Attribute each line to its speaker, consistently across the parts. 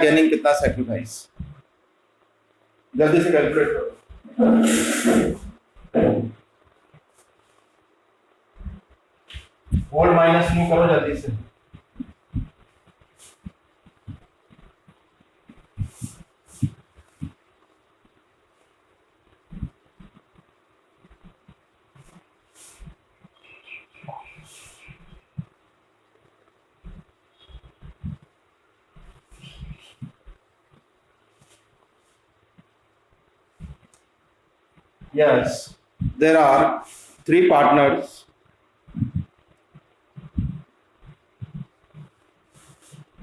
Speaker 1: Gaining कितना sacrifice, जल्दी से कैलकुलेट करो। ओल्ड माइनस न्यू करो जल्दी से। Yes, there are three partners.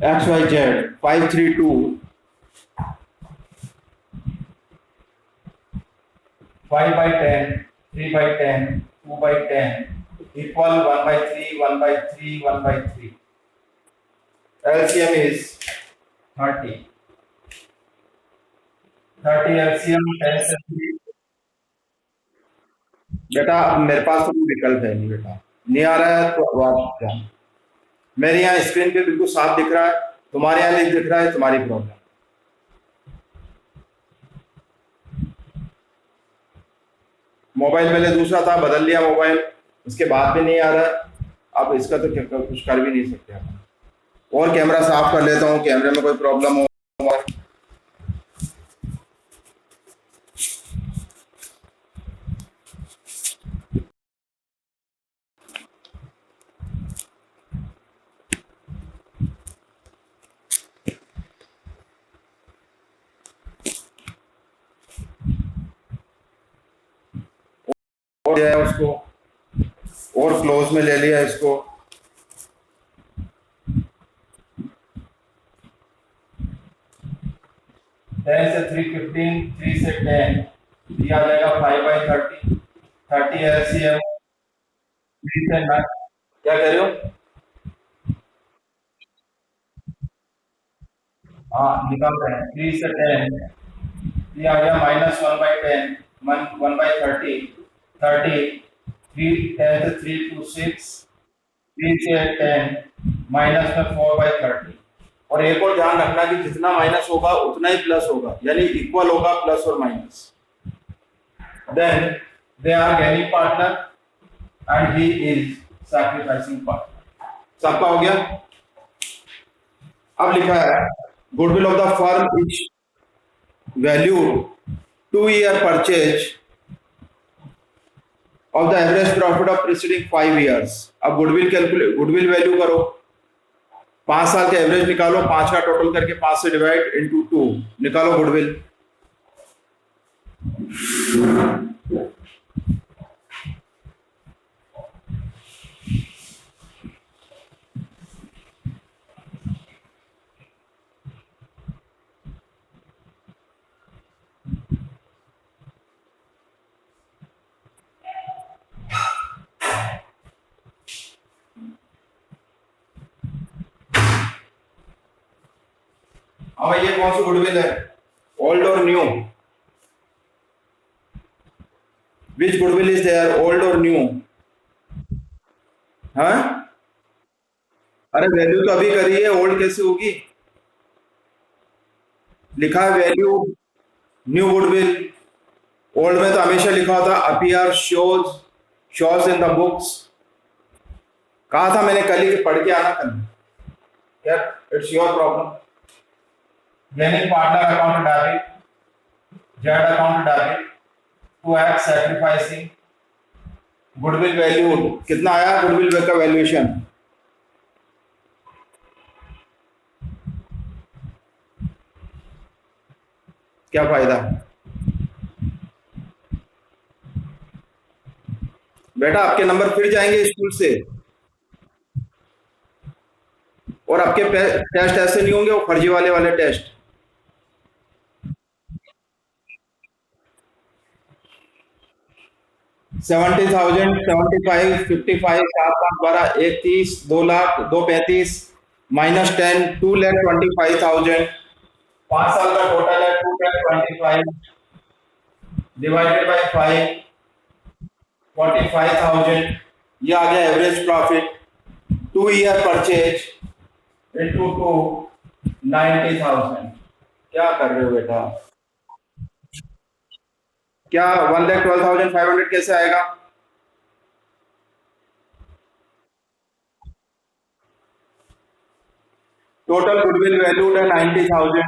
Speaker 1: XYZ 532 5 by 10 3 by 10 2 by 10 equal 1 by 3 1 by 3 1 by 3. LCM is 30. 30 LCM 10 से 3। बेटा अब मेरे पास तो कोई विकल्प है नहीं, बेटा नहीं आ रहा है तो अब आप क्या, मेरे यहाँ स्क्रीन पे बिल्कुल साफ दिख रहा है, तुम्हारे यहाँ नहीं दिख रहा है, तुम्हारी प्रॉब्लम। मोबाइल पहले दूसरा था, बदल लिया मोबाइल, उसके बाद भी नहीं आ रहा है। अब इसका तो कुछ कर भी नहीं सकते अपन। और कैमरा साफ कर लेता हूँ, कैमरे में कोई प्रॉब्लम हो। और है उसको और क्लोज में ले लिया इसको। टेन से 315 3 से 10 दिया जाएगा 5 by 30 30 LCM 3 से 9। क्या कह रहे हो? हाँ निकाल रहे हैं। 3 से 10 दिया गया माइनस 1 by 10 1 by 30 30 3 10 से 3 to 6 3 से 10 माइनस में 4 by 30। और एक और ध्यान रखना कि जितना माइनस होगा उतना ही प्लस होगा, यानी इक्वल होगा प्लस और माइनस। Then they are gaining partner and he is sacrificing partner. सबका हो गया। अब लिखा है goodwill of the firm is value 2 year purchase of the average profit of preceding 5 years। अब गुडविल कैलकुलेट, गुडविल वैल्यू करो, 5 साल का एवरेज निकालो, 5 का टोटल करके 5 से डिवाइड इनटू 2 निकालो गुडविल। अब ये कौन सी गुडविल है, ओल्ड और new? Which goodwill is there, old और न्यू? हाँ अरे वैल्यू तो अभी करी है, ओल्ड कैसे होगी? लिखा है वैल्यू न्यू गुडविल, ओल्ड में तो हमेशा लिखा होता appear shows shows in the books. कहा था मैंने कल ही पढ़ के आना कल, क्या it's your problem. Gaining partner account debit, Z account debit to X sacrificing. Goodwill value कितना आया, गुडविल का वैल्यूएशन? क्या फायदा बेटा, आपके नंबर फिर जाएंगे स्कूल से, और आपके टेस्ट ऐसे नहीं होंगे वो फर्जी वाले टेस्ट। $70,000 $75 $55 7 1 30 2 लाख 2 35 -10 $2,25,000। 5 साल का टोटल है 2,25,000 डिवाइडेड बाय 5 45,000। ये आ गया average profit. 2 year purchase into 2 90,000। क्या कर रहे हो बेटा? क्या 1,12,500 कैसे आएगा? टोटल गुडविल वैल्यूड है 90,000।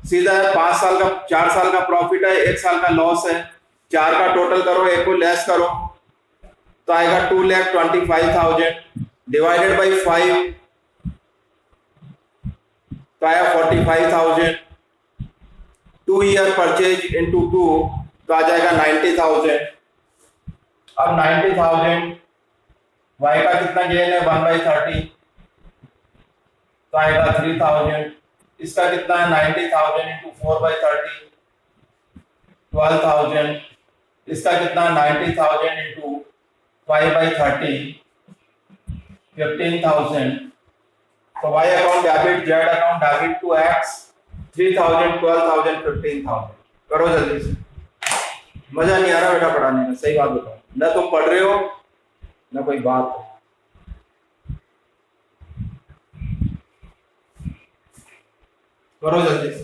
Speaker 1: सीधा है, 5 साल का 4 साल का प्रॉफिट है, 1 साल का लॉस है। चार का टोटल करो, एक को लेस करो, तो आएगा 2,25,000 डिवाइडेड बाई 5, तो आया 45,000। 2 ईयर परचेज इंटू 2, तो आ जाएगा 90,000। अब 90,000 वाई का कितना गेन है 1/30, तो आएगा 3,000। इसका कितना है 90,000 इंटू 4/30, 12,000। इसका कितना है 90,000 इंटू 5/30, 15,000। तो Y account debit, Z account debit to X, 3,000, 12,000, 15,000। करो जल्दी से। मजा नहीं आ रहा बेटा पढ़ाने में, सही बात बताओ, ना तुम पढ़ रहे हो ना कोई बात। करो जल्दी से।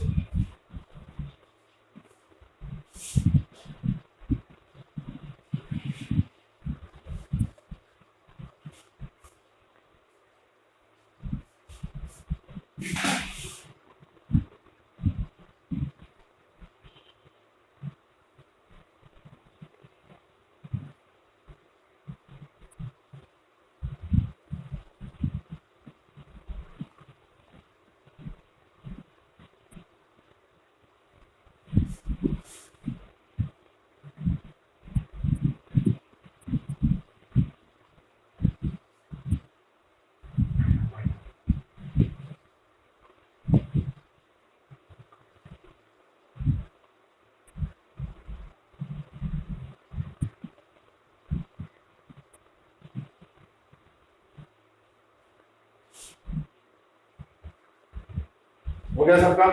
Speaker 1: हो गया सबका?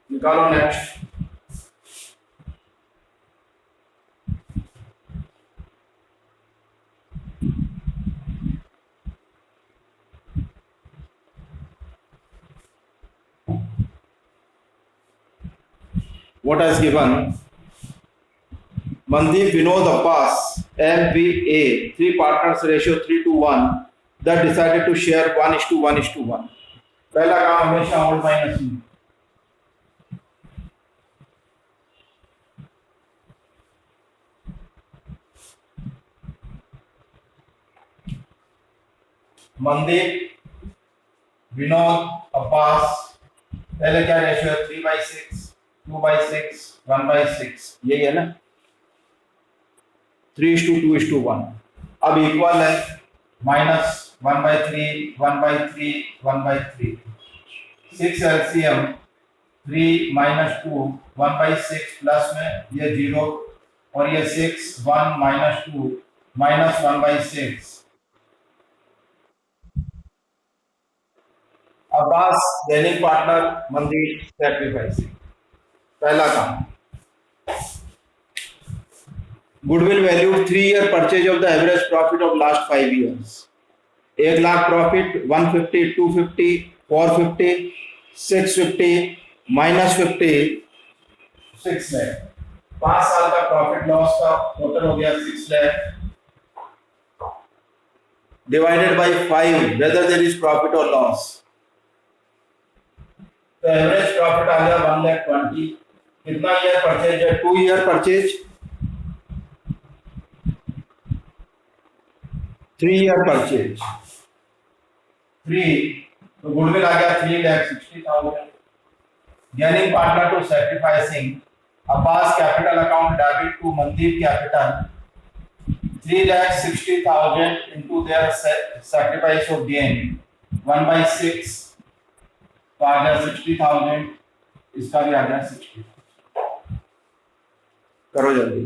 Speaker 1: निकालो next. What has given? Mandeep, Vinod, Abbas, MVA, three partners ratio 3:1, that decided to share 1:1:1। पहला काम हमेशा ओल्ड माइनस में। मनदीप, विनोद, अब्बास, पहले क्या रेशियो है 3/6, 2/6, 1/6, यही है ना, 3:2:1। अब इक्वल है -1/3, 1/3, 1/3, 6 एलसीएम 3 - 2, 1/6 प्लस में ये 0 और ये 6, 1 - 2 -1/6। अब्बास दैनिक पार्टनर, मंदिर सैक्रिफाइसिंग। पहला काम, goodwill value 3 year purchase of the average profit of last 5 years. 1,00,000 profit, 150, 250, 450, 650, -50, 6 lakh. 5 साल का प्रॉफिट लॉस का टोटल हो गया 6 lakh, divided by 5 whether there is profit और लॉस। तो एवरेज प्रॉफिट आ गया 1,20,000। कितना ईयर परचेज है? 2 ईयर परचेज, 3 ईयर परचेज, 3, तो गुडविल आ गया 3,60,000। Gaining partner to sacrificing, Abbas capital account debit to Mandeep capital, 3,60,000 into their sacrifice of gain 1/6, तो आ गया 60,000। इसका भी आ गया 60। करो जल्दी।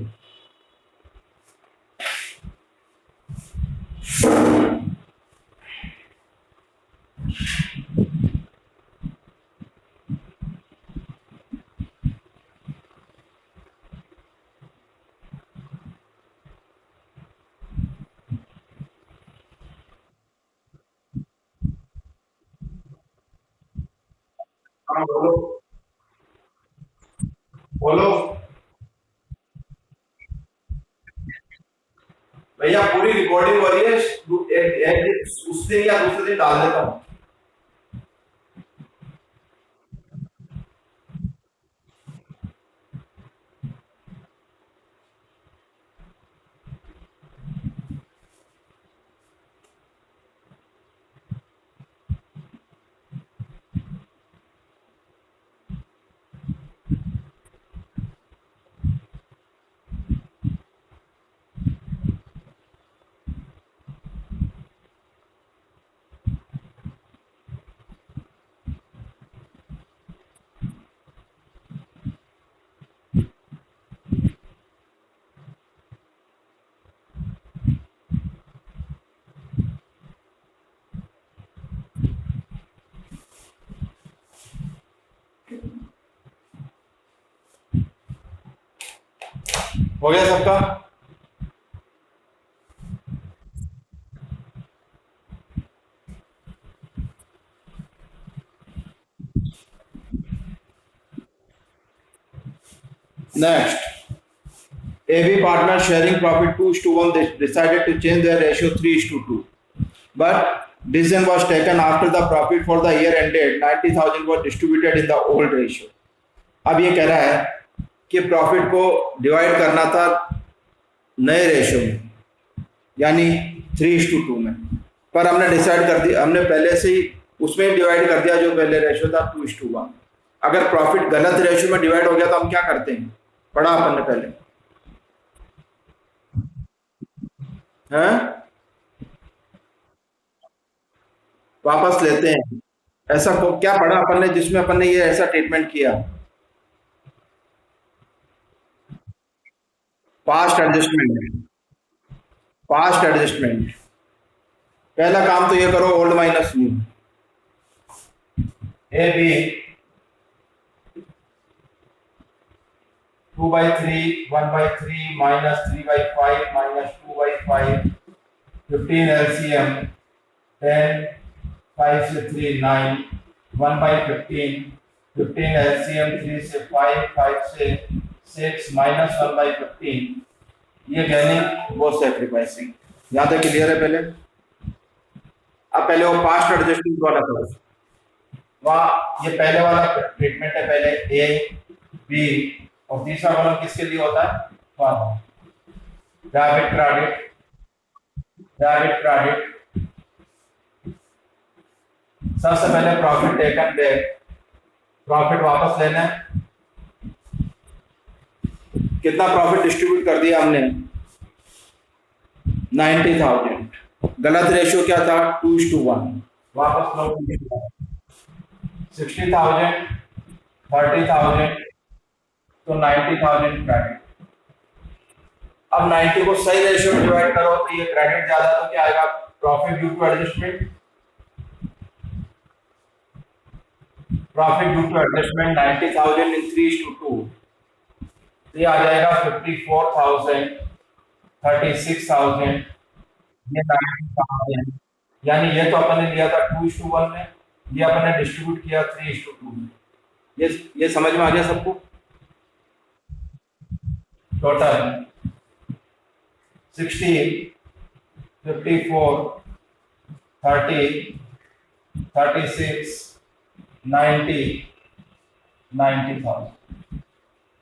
Speaker 1: हाँ बोलो बोलो। भैया पूरी रिकॉर्डिंग हो रही है, उस दिन या दूसरे दिन डाल देता हूँ। हो गया सबका? Next, AB partner sharing profit 2:1, they decided to change their ratio 3:2. But decision was taken after the profit for the year ended 90,000 was distributed in the old ratio. अब ये कह रहा है कि प्रॉफिट को डिवाइड करना था नए रेशियो में, यानी 3:2 में, पर हमने डिसाइड कर दिया, हमने पहले से ही उसमें डिवाइड कर दिया जो पहले रेशियो था 2:1। अगर प्रॉफिट गलत रेशियो में डिवाइड हो गया तो हम क्या करते हैं? पढ़ा अपन ने पहले, हैं? वापस लेते हैं। ऐसा क्या पढ़ा अपन ने जिसमें अपन ने ये ऐसा ट्रीटमेंट किया? Past adjustment. Past adjustment. पहला काम तो ये करो, old minus new. A B 2/3, 1/3 minus 3/5 minus 2/5, 15 LCM, 10, 5 से 3 9, 1/15, 15 LCM, 3 से 5, 5 से 6 minus 1/15, ये गैनिंग वो सेक्रीफाइसिंग। यहाँ तक क्लियर है? पहले अब पहले वो पास्ट एडजस्टमेंट वाला करो। वहाँ ये पहले वाला ट्रीटमेंट है, पहले ए बी, और तीसरा कॉलम किसके लिए होता है? Debit credit, debit credit. सबसे पहले प्रॉफिट टेकन बैक, प्रॉफिट वापस लेना है। कितना प्रॉफिट डिस्ट्रीब्यूट कर दिया हमने? 90,000। गलत रेशियो क्या था? 2:1। वापस लो 60,000, 30,000, तो 90,000 क्रेडिट। अब 90 को सही रेशियो में डिवाइड करो तो ये क्रेडिट ज्यादा, तो क्या आएगा? Profit due to adjustment. Profit due to adjustment 90,000 in 3:2, ये आ जाएगा 54,000, 36,000, ये 90,000। यानी ये तो अपन ने लिया था 2:1 में, ये अपन ने डिस्ट्रीब्यूट किया 3:2 में। ये समझ में आ गया सबको? टोटल 60, 54, 30, 36, 90, 90,000।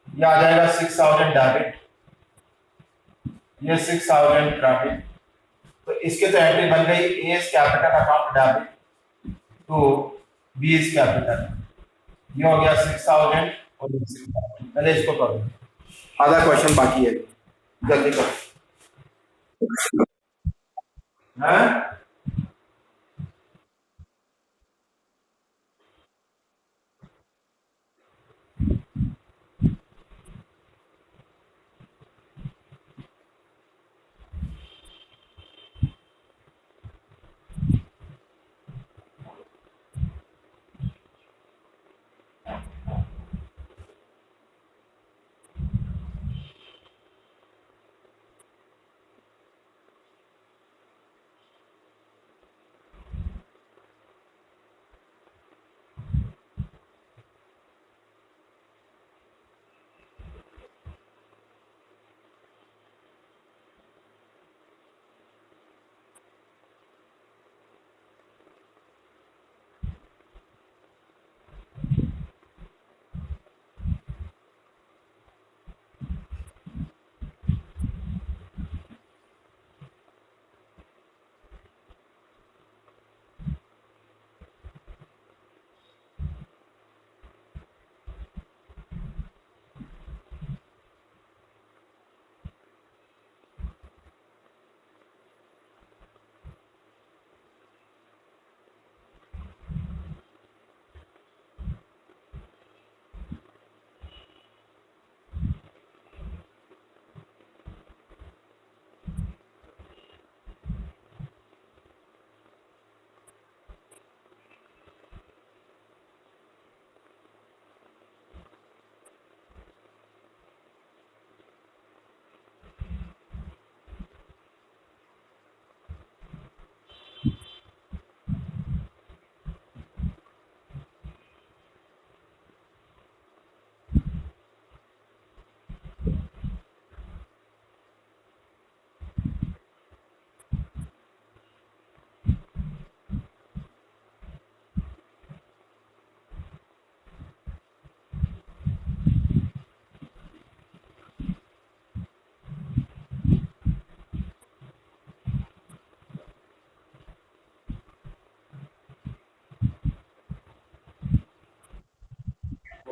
Speaker 1: ये आ जाएगा 6,000 डेबिट, ये 6,000 क्रेडिट। तो इसके तो एंट्री बन गई, A is capital account debit to B is capital. ये हो गया 6,000 और 6,000। पहले इसको करो, आधा क्वेश्चन बाकी है, जल्दी करो। हाँ?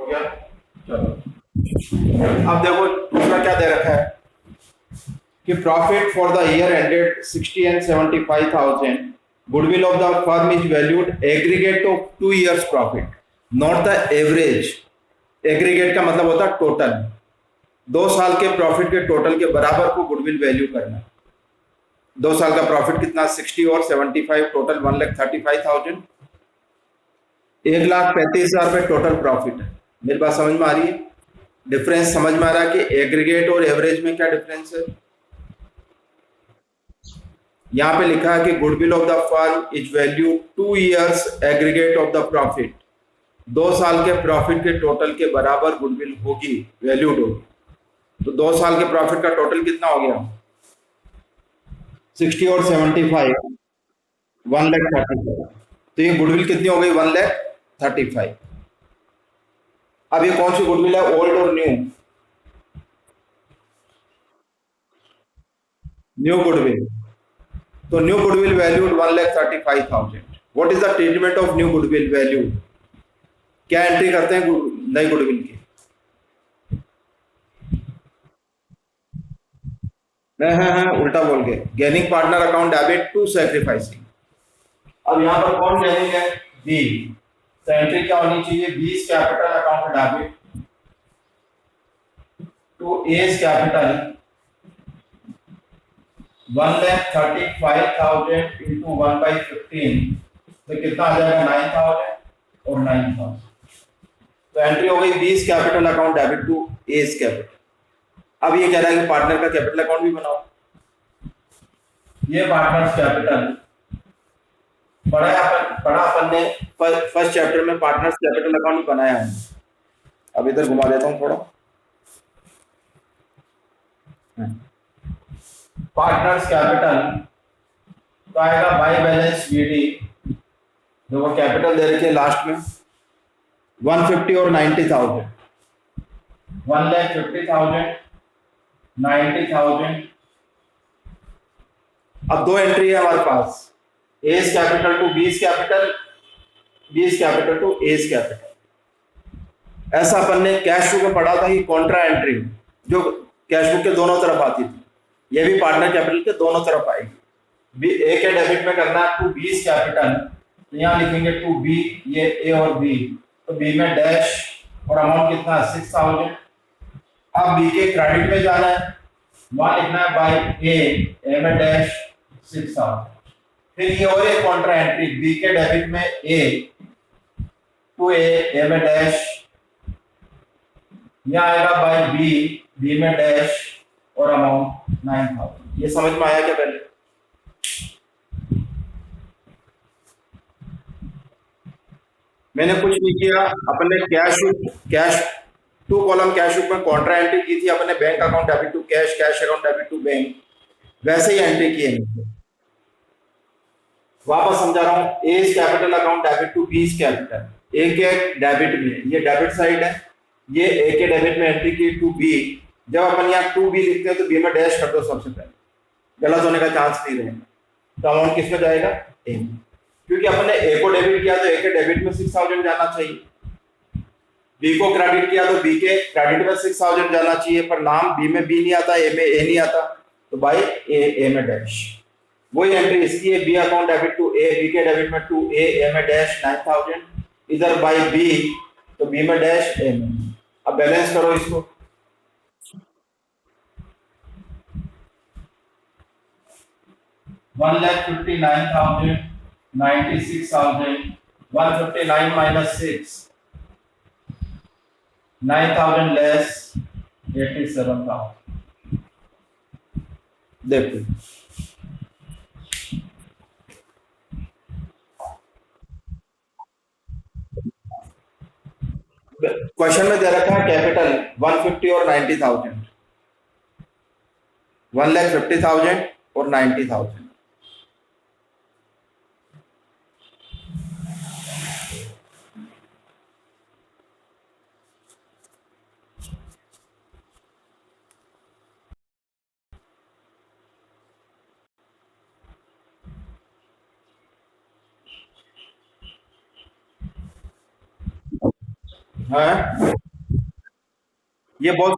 Speaker 1: हो गया। चलो अब देखो दूसरा क्या दे रखा है कि profit for the year ended 60 and 75,000 goodwill of the firm is valued aggregate of 2 years profit not the average. Aggregate का मतलब होता है टोटल, 2 साल के प्रॉफिट के टोटल के बराबर को गुडविल वैल्यू करना। 2 साल का प्रॉफिट कितना 60 और 75 टोटल 1,35,000, 1,35,000 रुपये टोटल प्रॉफिट है। मेरी बात समझ में आ रही है? डिफरेंस समझ में आ रहा है कि एग्रीगेट और एवरेज में क्या डिफरेंस है? यहाँ पे लिखा है कि goodwill of the firm is value 2 years aggregate of the profit, 2 साल के प्रॉफिट के टोटल के बराबर गुडविल होगी, वैल्यूड होगी। तो 2 साल के प्रॉफिट का टोटल कितना हो गया 60 और 75 1,35,000। तो ये गुडविल कितनी हो गई 1,35,000। अब ये कौन सी गुडविल है, ओल्ड और न्यू? New goodwill. तो new goodwill valued 1,35,000। What is the treatment of new goodwill value? क्या एंट्री करते हैं नई गुडविल की? उल्टा बोल के gaining partner account debit to sacrificing. अब यहाँ पर कौन गेनिंग है? बी। तो एंट्री क्या होनी चाहिए? B's capital account debit to A's capital 1,35,000 into 1/15 तो कितना आ जाएगा 9,000 और 9,000। तो एंट्री हो गई 20 capital account debit to A's capital. अब ये कह रहा है कि पार्टनर का कैपिटल अकाउंट भी बनाओ। ये पार्टनर्स कैपिटल पढ़ा अपन ने फर्स्ट चैप्टर में पार्टनर्स कैपिटल अकाउंट बनाया है। अब इधर घुमा देता हूं थोड़ा। पार्टनर्स कैपिटल तो आएगा बाय बैलेंस बीडी, देखो कैपिटल दे रखी है लास्ट में 150 और 90,000, 1,50,000 90,000। अब दो एंट्री है हमारे पास, A's capital to B's capital, B's capital to A's capital. ऐसा अपन ने कैश बुक में पढ़ा था कि कॉन्ट्रा एंट्री जो कैश बुक के दोनों तरफ आती थी, ये भी पार्टनर कैपिटल के दोनों तरफ आएगी। ए के डेबिट में करना है टू बीस कैपिटल, तो यहाँ लिखेंगे टू बी, ये ए और बी, तो बी में डैश और अमाउंट कितना 6,000। अब बी के क्रेडिट में जाना है, वहां लिखना है बाय ए में डैश 6,000। फिर ये और एक कॉन्ट्रा एंट्री बी के डेबिट में ए टू ए में डैश, यहाँ आएगा बाय बी में डैश और अमाउंट 9,000। ये समझ में आया क्या? पहले मैंने कुछ नहीं किया, अपन ने cash two column cash book में कॉन्ट्रा एंट्री की थी अपन ने, bank account debit to cash, cash account debit to bank, वैसे ही एंट्री की है। वापस समझा रहा हूं, A's capital account debit to B's capital, A के डेबिट में, ये डेबिट साइड है, ये ए के डेबिट में एंट्री की टू बी। जब अपन यहाँ टू बी लिखते हैं तो बी में डैश कर दो सबसे पहले, गलत होने का चांस नहीं रहेगा। तो अमाउंट किस में जाएगा? ए में, क्योंकि अपन ने ए को डेबिट किया तो ए के डेबिट में 6,000 जाना चाहिए, बी को क्रेडिट किया तो बी के क्रेडिट में 6,000 जाना चाहिए, पर नाम बी में बी नहीं आता, ए में ए नहीं आता, तो बाई ए में डैश। वही एंट्री इसकी है, B account debit to A, B के डेबिट में टू ए में डैश 9,000, इधर बाई बी तो बी में डैश ए में। अब बैलेंस करो इसको, वन लैख 59,000 96,000, 159 माइनस 6 9,000 लेस 87,000। देखो क्वेश्चन में दे रखा है कैपिटल 150 और 90,000, 1,50,000 और 90,000। हाँ, ये बहुत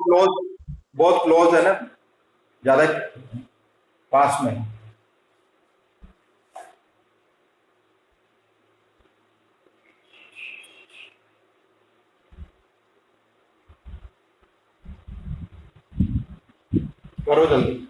Speaker 1: क्लोज है ना, ज्यादा पास में। करो जल्दी।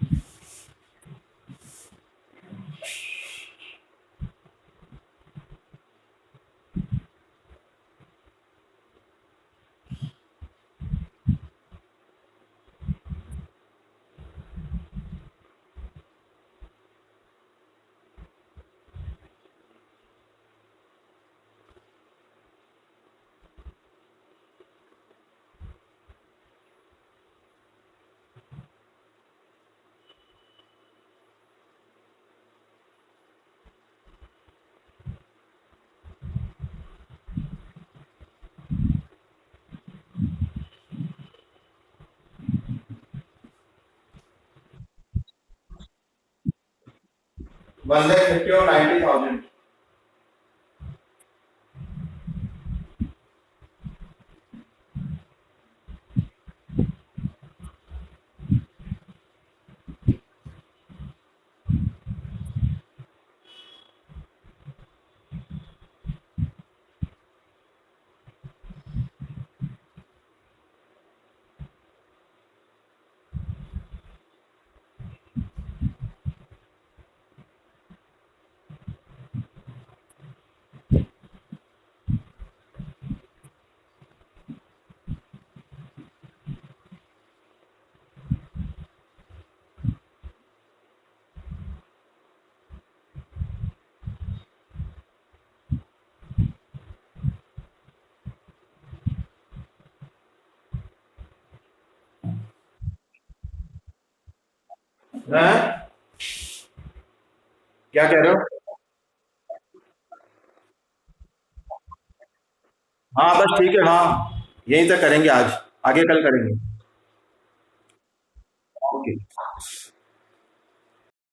Speaker 1: 1,50,000 और 90,000। हाँ, क्या कह रहे हो? हाँ बस ठीक है, हाँ यहीं तक करेंगे आज, आगे कल करेंगे। ओके।